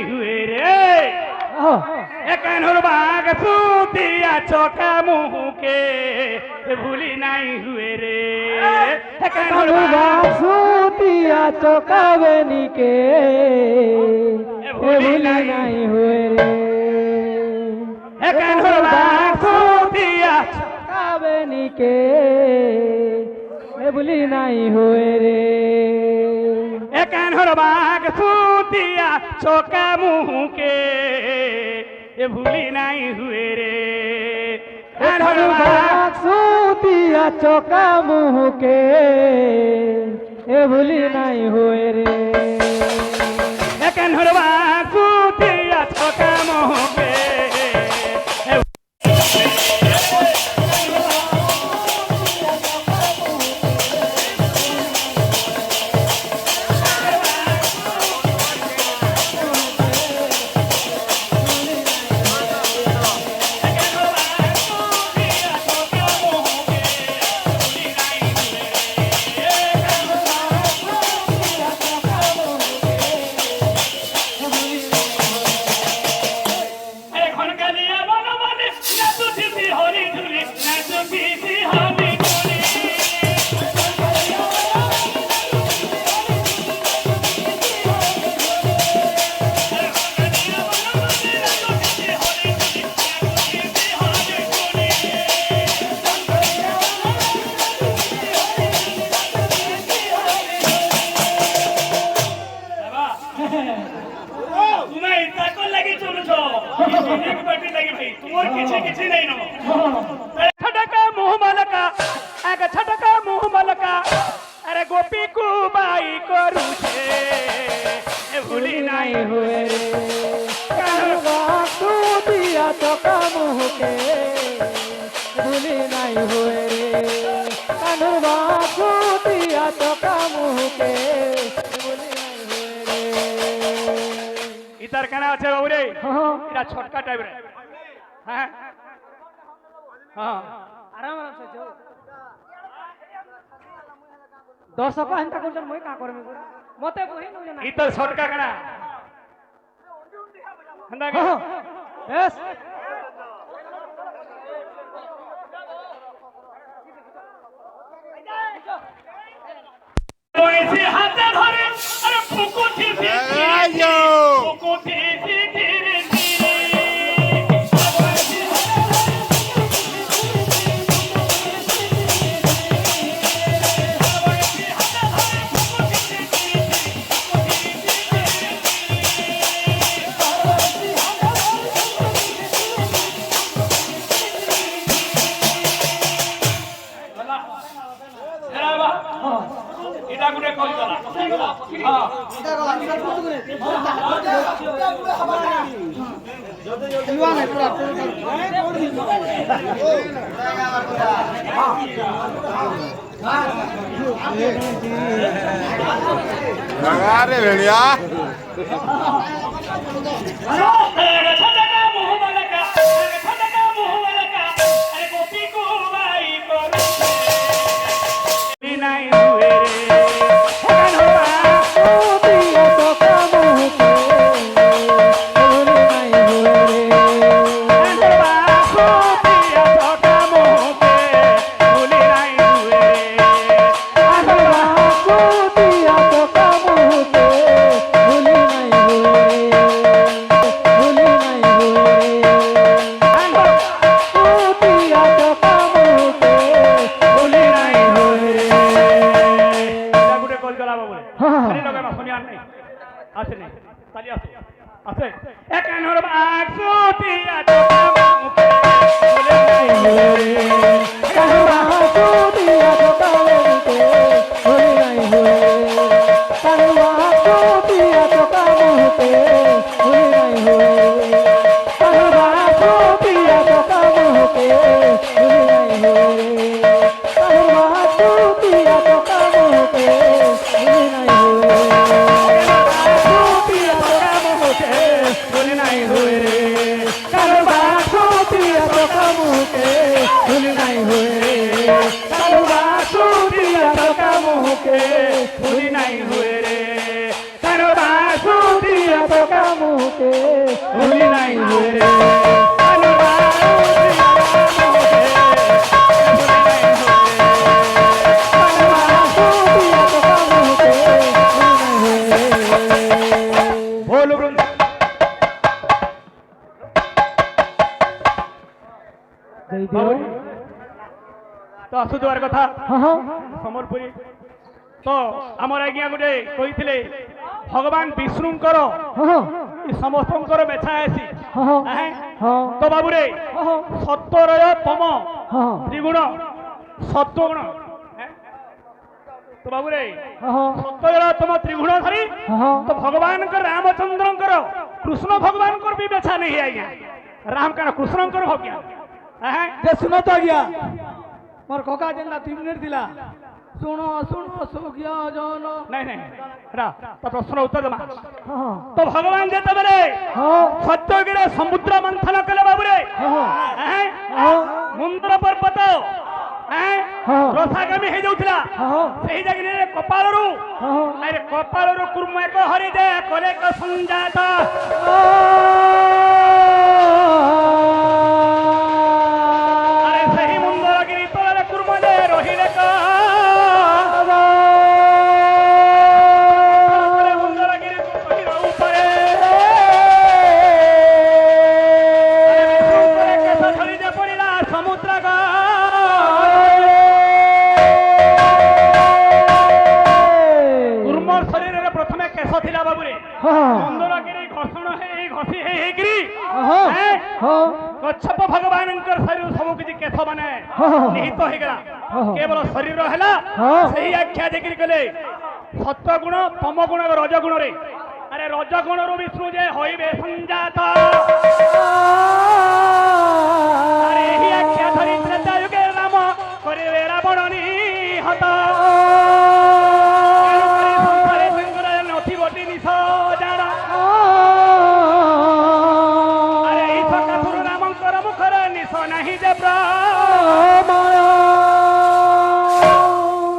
हुए रे एकानोर बाग सूतिया चौका मुँह के भूली नहीं हुए रे एकानोर बाग सूतिया चौका बनी के भूली नहीं हुए रे एकानोर बाग सूतिया चौका बनी के भूली नहीं हुए रे एकानोर बाग सूतिया चौका मुँह के भूली नहीं हुए रे सूतिया चौका मुँह के भूली नहीं हुए रे एकानोर बाग सूतिया चौका मुँह के छटका मुँह मलका अरे गोपी को बाई करू छे भूली नहीं हुए रे सूतिया चौका मुँह के भूली नहीं हुए रे कनुआ सूतिया चौका मुँह के भूली नहीं हुए रे इधर कहना अच्छे बाबू रे इधर छोटका टाइप रे हाँ हाँ आराम आराम से जाओ दर्शक हेन्ता करछन মই का करमे मते बहि न ना इधर छोटका कहना हंदा यस ऐसे हाथ धरे अरे फुकुटी फुकुटी धीरे अरे भेड़िया नहीं हुए रे के भूली नहीं हुए रे कान्हर बाबू सिया राम के भूली नहीं हुए छूटिया तो काम के भूली नहीं हुए बोल वृंद जय दियो तो आसुदार कथा हाँ सम्बलपुरी तो आमर आज्ञा गोटे कही भगवान विष्णुंकर हाँ समस्त बेछा आसी हाँ हाँ तो बाबूरे हाँ सत्तर तम हाँ त्रिगुण सत्वगुण तो बाबूरे हाँ सत्तर तम त्रिगुण धरी हाँ तो भगवान रामचंद्र कृष्ण भगवान भी बेछा नहीं आज्ञा राम का कृष्णंकर भग्ञा जे सुनो तो गया मोर कका जेनला 3 मिनिट दिला सुनो सुनो सुखिया जानो नहीं नहीं रा तो प्रश्न उत्तर दमा हाँ तो भगवान जेते बेले हाँ सत्यगिरे समुद्र मंथन कले बाबूरे हाँ हाँ मुंद्र पर्वत हाँ रथागामी हे जाउथला हाँ सही जगने कपालरू हाँ अरे कपालरू कुर्म एक हरि दे कोले क संजात अरे सही मुंद्रगिरी तोले कुर्म दे रोहिले का मुंद्रगिरी कुर्म ऊपरे अरे कैसा धरी दे पड़िला समुद्र का कुर्मर शरीर रे प्रथमे केश थिला बाबूरे मुंद्रगिरी घर्षण हे घसी हे गिरी कच्छप भगवान शरीर सब किसी केश माने निहित हो गला केवल शरीर है सही आख्या देखिए कहले सत्वगुण तम गुण रजगुण रे अरे रजगुण रू विष्णु जे होइबे संजात अरे ही आख्या धरी त्रेता युगे राम करिवे रावण निहत संसारे संगरे नथी बटी निस जाना अरे ई सकासुर रामंकर मुखर निस नाही जे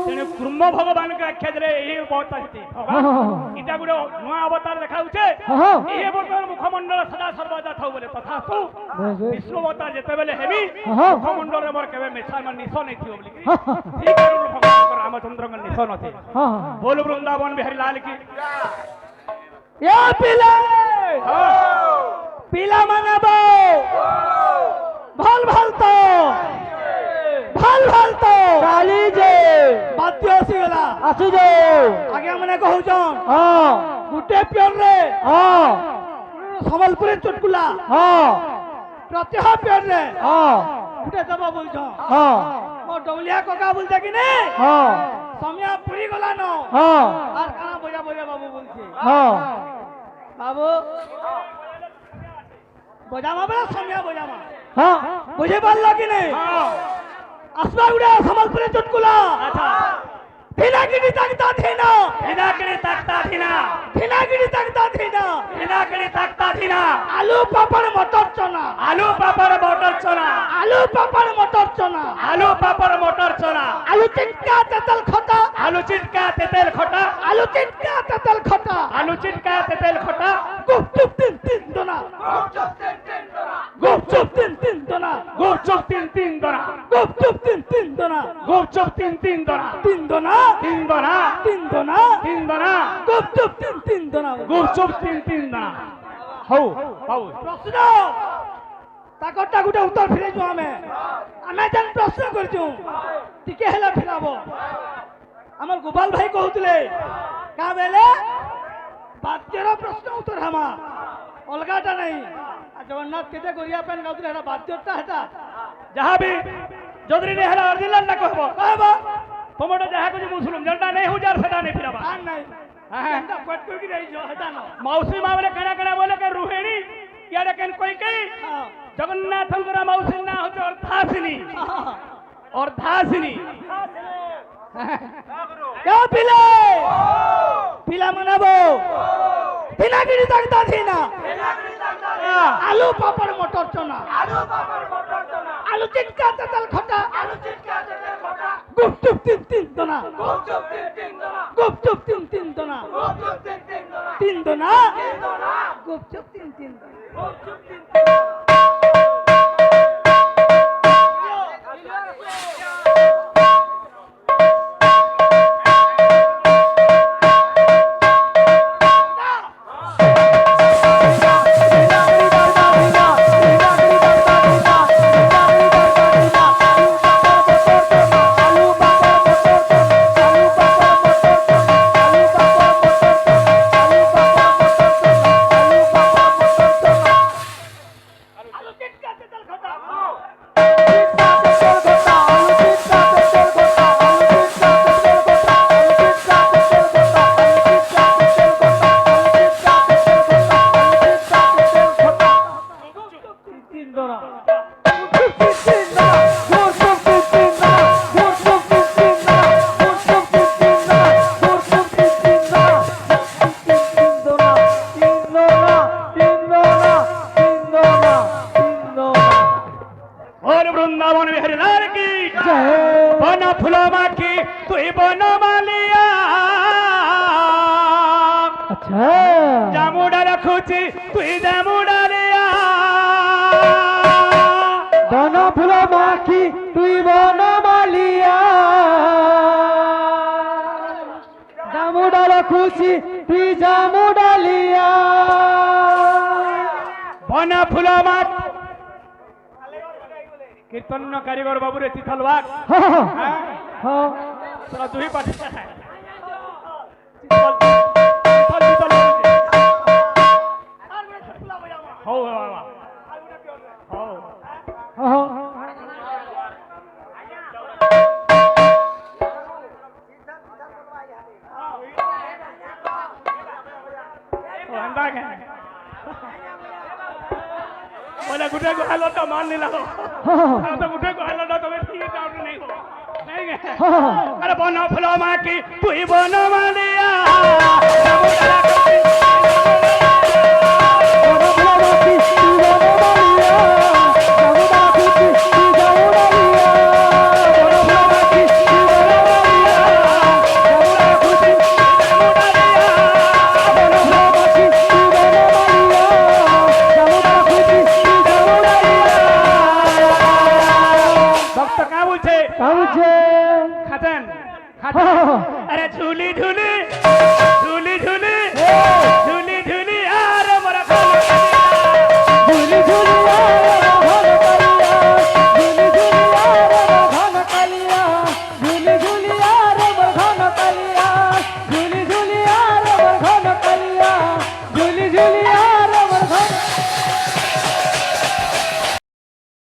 तेणु कुर्म भगवान के आख्या दे यही अवतार इटा गोटे नुआ अवतार देखा ये बर्तमान मुखमंडल सदा सर्वदा था बोले तथास्तु विष्णु अवतार जेते बेले हेबी मुखमंडल रे मोर केबे मेछा मन निश नै थियो बोली ठीक है भगवान रामचंद्र के निश न थे बोल वृंदावन बिहारी लाल की या पिला पिला मानबो ভাল ভাল তো কালি যে বাদ্য আসিগলা আসি যে আগে মানে কহুছন হ্যাঁ গুটে পিয়ন রে হ্যাঁ সম্বলপুরে চটকুলা হ্যাঁ প্রত্যহ পিয়ন রে হ্যাঁ গুটে যাব বলছন হ্যাঁ ও ডৌলিয়া ককা বলতে কি নে হ্যাঁ সময়া পুরি গলা ন হ্যাঁ আর কানা বজা বজা বাবু বলছে হ্যাঁ বাবু বজামা বলা সময়া বজামা हाँ मुझे पारला कि नहीं आसमा उड़ा संबलपुर चुटकुला अच्छा धिनागिरी तकता थीना हिनाकड़ी तकता थीना धिनागिरी तकता थीना हिनाकड़ी तकता थीना आलू पापड़ मटर चना आलू पापड़ मटर चना आलू पापड़ मटर चना आलू पापड़ मटर चना आलू चिटका तेतल खटा आलू चिटका तेतेल खटा आलू चिटका तेतल खटा आलू चिटका तेतेल खटा गुपचुप तीन तीन दोना गुपचुप तीन तीन दोना गुपचुप तीन तीन दोना गुपचुप तीन तीन दोना गुपचुप तीन तीन दोना तीन दोना तीन दोना तीन दोना तीन दोना गुपचुप तीन तीन दोना गुपचुप तीन तीन दोना हौ हौ प्रश्न ताकटा गुटे उत्तर फिरे जो हमें जेन प्रश्न करछु टिके हेला फिराबो हमर गोपाल भाई कहउतले का बेले बाद्यर प्रश्न उत्तर हमा अलगाटा नहीं जगन्नाथ केते गरिया पेन गाउतले हेटा बाद्यता हेटा जहाँ भी जोदरी ने हला अर्जिनल ना कहबो कहबो तोमडो जहाँ कुछ मुस्लिम जल्दा नहीं हुजार सदा नहीं फिराबा कान नहीं हाँ एंदा पट कर की रही जो हेटा न मौसी मावले कणा कणा बोले के रुहेणी याडे केन कोई के हां जगन्नाथंकर मौसी ना हो अर्थासिनी अर्थासिनी क्या पिले पिला मनाबो धिनागिरी तकता थीना आलू पापड़ मटर चना আলু চিটকা তেঁতুল খটা গুপচুপ তিন তিন দোনা গুপচুপ তিন তিন দোনা তিন দোনা গুপচুপ তিন তিন দোনা বৃন্দাবন বিহারী লাল কি বন ফুলমা কি তুই বন মালিয়া আচ্ছা জামুডা রাখুছি তুই জামুডা রিয়া বন ফুল মাখি তুই বন মালিয়া জামুডা রাখুছি তুই জামুডালিয়া বন ফুলমা কীর্তন কারিগর বাবুরে চিথল বাগ তোরা দুই পাঠে হও বাবা হও बोले गुटे को हालो तो मान नहीं लो तो गुटे को हालो तो मैं ठीक डाउट नहीं हो नहीं है अरे बनो फलो मां की तू ही बनो मालिया अरे झूली झूली झूली झूली